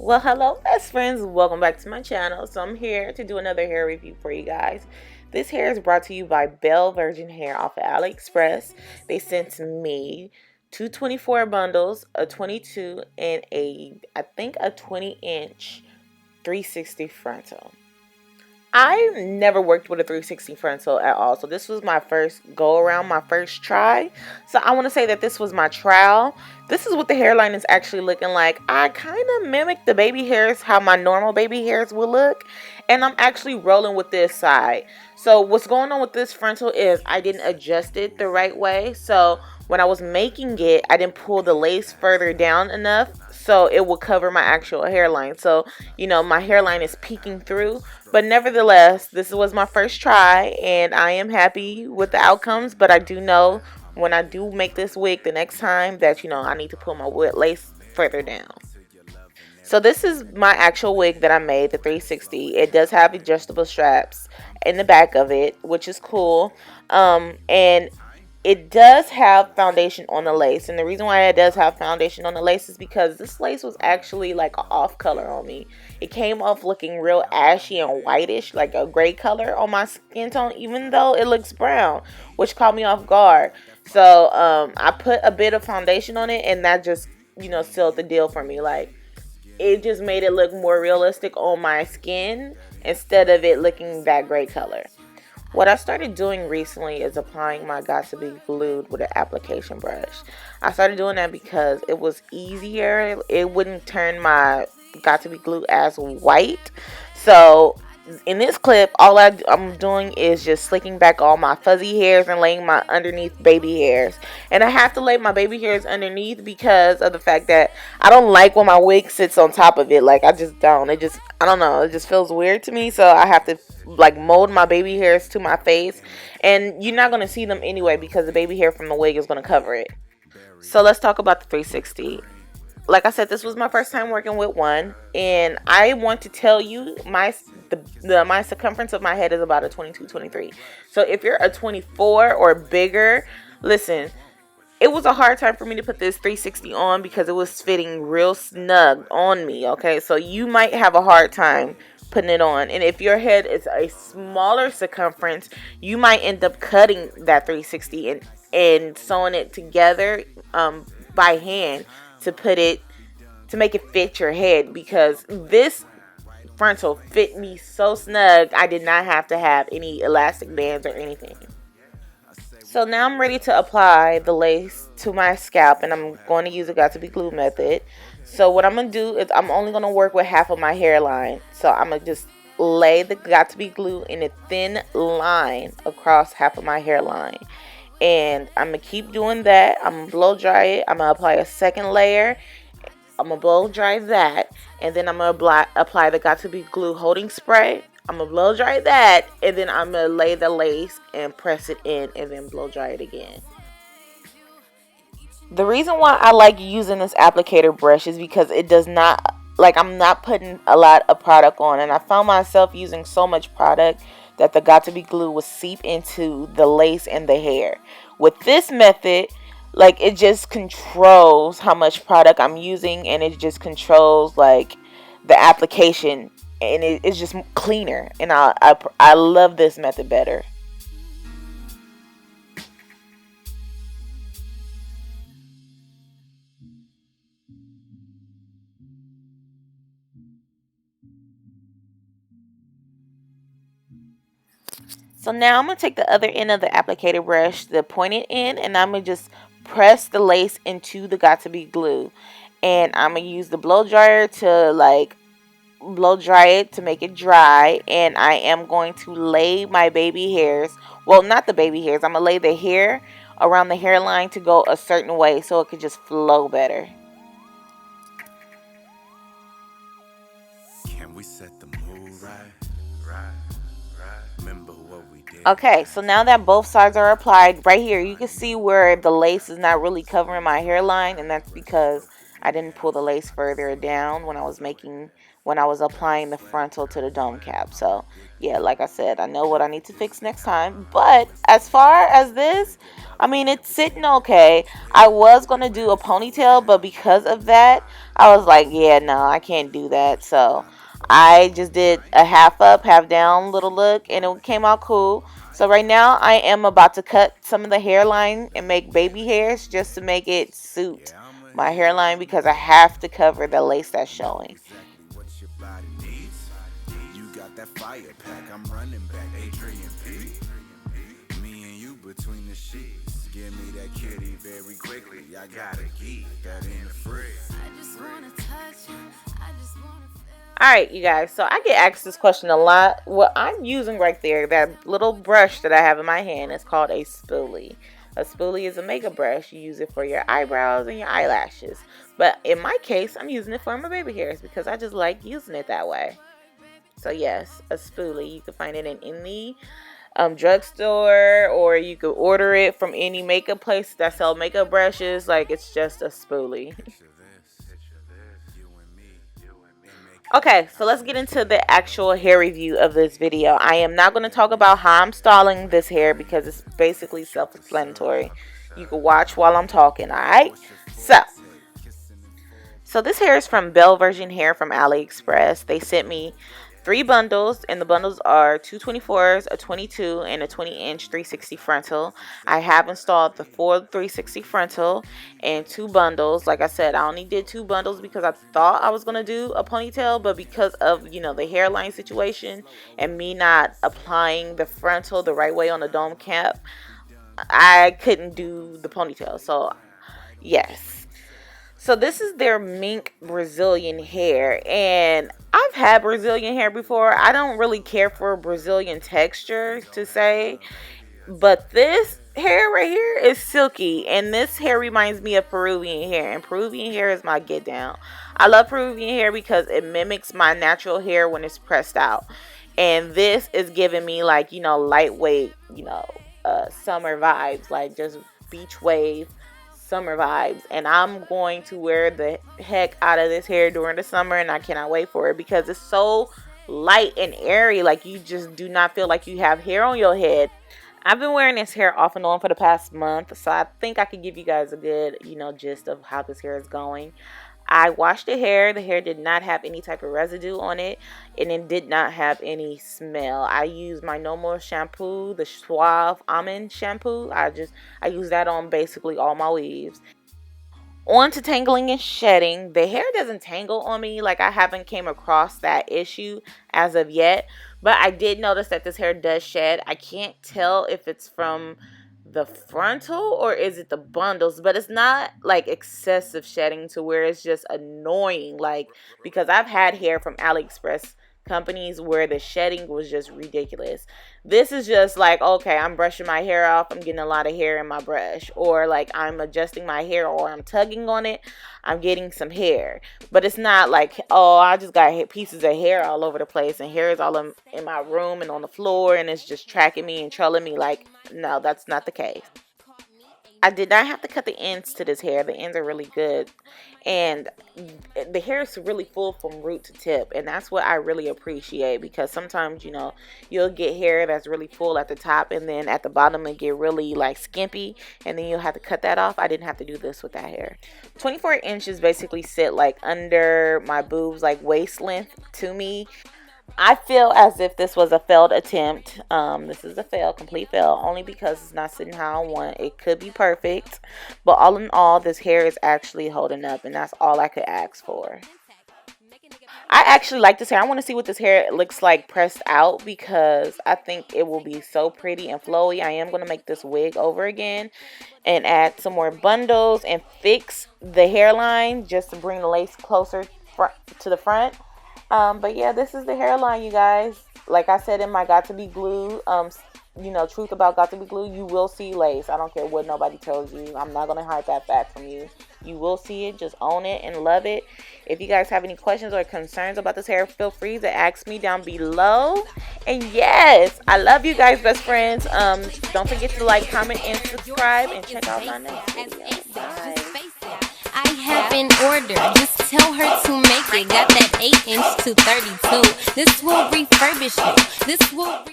Well, hello, best friends. Welcome back to my channel. So, I'm here to do another hair review for you guys. This hair is brought to you by Belle Virgin Hair off of AliExpress. They sent me two 24 bundles, a 22, and I think a 20-inch 360 frontal. I never worked with a 360 frontal at all. So this was my first go around, my first try. So I want to say that this was my trial. This is what the hairline is actually looking like. I kind of mimicked the baby hairs, how my normal baby hairs will look. And I'm actually rolling with this side. So what's going on with this frontal is I didn't adjust it the right way. So when I was making it, I didn't pull the lace further down enough so it will cover my actual hairline. So, my hairline is peeking through. But nevertheless, this was my first try and I am happy with the outcomes. But I do know when I do make this wig the next time that, I need to pull my lace further down. So this is my actual wig that I made, the 360. It does have adjustable straps in the back of it, which is cool. And it does have foundation on the lace, and the reason why it does have foundation on the lace is because this lace was actually like an off color on me. It came off looking real ashy and whitish, like a gray color on my skin tone, even though it looks brown, which caught me off guard. So I put a bit of foundation on it, and that just sealed the deal for me. Like, it just made it look more realistic on my skin instead of it looking that gray color. What I started doing recently is applying my Got2b Glued with an application brush. I started doing that because it was easier. It wouldn't turn my Got2b Glue as white. So in this clip, all I'm doing is just slicking back all my fuzzy hairs and laying my underneath baby hairs. And I have to lay my baby hairs underneath because of the fact that I don't like when my wig sits on top of it. Like, I just don't. I don't know. It just feels weird to me. So I have to like mold my baby hairs to my face. And you're not going to see them anyway because the baby hair from the wig is going to cover it. So let's talk about the 360. Like I said, this was my first time working with one, and I want to tell you my circumference of my head is about a 22, 23. So if you're a 24 or bigger, listen, it was a hard time for me to put this 360 on because it was fitting real snug on me. Okay, so you might have a hard time putting it on, and if your head is a smaller circumference, you might end up cutting that 360 and sewing it together by hand to make it fit your head, because this frontal fit me so snug I did not have to have any elastic bands or anything. So now I'm ready to apply the lace to my scalp, and I'm going to use the Got2b Glue method. So what I'm going to do is I'm only going to work with half of my hairline. So I'm going to just lay the Got2b Glue in a thin line across half of my hairline. And I'm going to keep doing that. I'm going to blow dry it. I'm going to apply a second layer. I'm going to blow dry that. And then I'm going to apply the Got2b Glue holding spray. I'm going to blow dry that. And then I'm going to lay the lace and press it in and then blow dry it again. The reason why I like using this applicator brush is because it does not, like, I'm not putting a lot of product on. And I found myself using so much product that the Got2b Glue will seep into the lace and the hair. With this method, like, it just controls how much product I'm using, and it just controls like the application, and it's just cleaner, and I love this method better. So now I'm going to take the other end of the applicator brush, the pointed end, and I'm going to just press the lace into the Got2b Glue. And I'm going to use the blow dryer to like blow dry it to make it dry. And I am going to lay my baby hairs, well, not the baby hairs, I'm going to lay the hair around the hairline to go a certain way so it could just flow better. Can we set the mood right? Okay, so now that both sides are applied, right here you can see where the lace is not really covering my hairline, and that's because I didn't pull the lace further down when I was making when I was applying the frontal to the dome cap. So yeah, like I said, I know what I need to fix next time. But as far as this, I mean, it's sitting okay. I was going to do a ponytail, but because of that, I was like, yeah, no, I can't do that. So I just did a half up, half down little look, and it came out cool. So right now I am about to cut some of the hairline and make baby hairs just to make it suit my hairline, because I have to cover the lace that's showing. You got that fire pack, I'm running back, Adrian P. Me and you between the sheets. Give me that kitty very quickly. I gotta keep that in the fridge. I just wanna touch you. I just wanna feel. Alright, you guys, so I get asked this question a lot. What I'm using right there, that little brush that I have in my hand, is called a spoolie. A spoolie is a makeup brush. You use it for your eyebrows and your eyelashes. But in my case, I'm using it for my baby hairs because I just like using it that way. So yes, a spoolie. You can find it in any drugstore, or you could order it from any makeup place that sell makeup brushes. Like, it's just a spoolie. Okay, so let's get into the actual hair review of this video. I am not going to talk about how I'm styling this hair because it's basically self-explanatory. You can watch while I'm talking, alright? So this hair is from Belle Virgin Hair from AliExpress. They sent me 3 bundles, and the bundles are 2 24s, a 22, and a 20-inch 360 frontal. I have installed the full 360 frontal and 2 bundles. Like I said, I only did 2 bundles because I thought I was going to do a ponytail, but because of, the hairline situation and me not applying the frontal the right way on the dome cap, I couldn't do the ponytail. So yes. So this is their mink Brazilian hair, and I've had Brazilian hair before. I don't really care for Brazilian texture to say, but this hair right here is silky, and this hair reminds me of Peruvian hair, and Peruvian hair is my get down. I love Peruvian hair because it mimics my natural hair when it's pressed out, and this is giving me like, lightweight, summer vibes, like just beach wave summer vibes. And I'm going to wear the heck out of this hair during the summer, and I cannot wait for it because it's so light and airy. Like, you just do not feel like you have hair on your head. I've been wearing this hair off and on for the past month, so I think I could give you guys a good, gist of how this hair is going. I washed the hair. The hair did not have any type of residue on it, and it did not have any smell. I used my normal shampoo, the Suave Almond shampoo. I use that on basically all my weaves. On to tangling and shedding. The hair doesn't tangle on me. Like, I haven't came across that issue as of yet, but I did notice that this hair does shed. I can't tell if it's from the frontal or is it the bundles, but it's not like excessive shedding to where it's just annoying, like, because I've had hair from AliExpress companies where the shedding was just ridiculous. This is just like, okay, I'm brushing my hair off, I'm getting a lot of hair in my brush, or like I'm adjusting my hair or I'm tugging on it, I'm getting some hair. But it's not like, oh, I just got pieces of hair all over the place and hair is all in my room and on the floor and it's just tracking me and trailing me. Like, no, that's not the case. I did not have to cut the ends to this hair. The ends are really good. And the hair is really full from root to tip. And that's what I really appreciate, because sometimes, you'll get hair that's really full at the top and then at the bottom it get really like skimpy. And then you'll have to cut that off. I didn't have to do this with that hair. 24 inches basically sit like under my boobs, like waist length to me. I feel as if this was a failed attempt. This is a complete fail, only because it's not sitting how I want. It could be perfect, but all in all, this hair is actually holding up, and that's all I could ask for. I actually like this hair. I want to see what this hair looks like pressed out, because I think it will be so pretty and flowy. I am going to make this wig over again and add some more bundles and fix the hairline just to bring the lace closer to the front. But yeah, this is the hairline, you guys. Like I said in my Got to Be Glue, truth about Got to Be Glue, you will see lace. I don't care what nobody tells you. I'm not going to hide that fact from you. You will see it. Just own it and love it. If you guys have any questions or concerns about this hair, feel free to ask me down below. And yes, I love you guys, best friends. Don't forget to like, comment, and subscribe, and check out my next video. Bye. have an order. Just tell her to make it. Got that 8 inch to 32. This will refurbish you. This will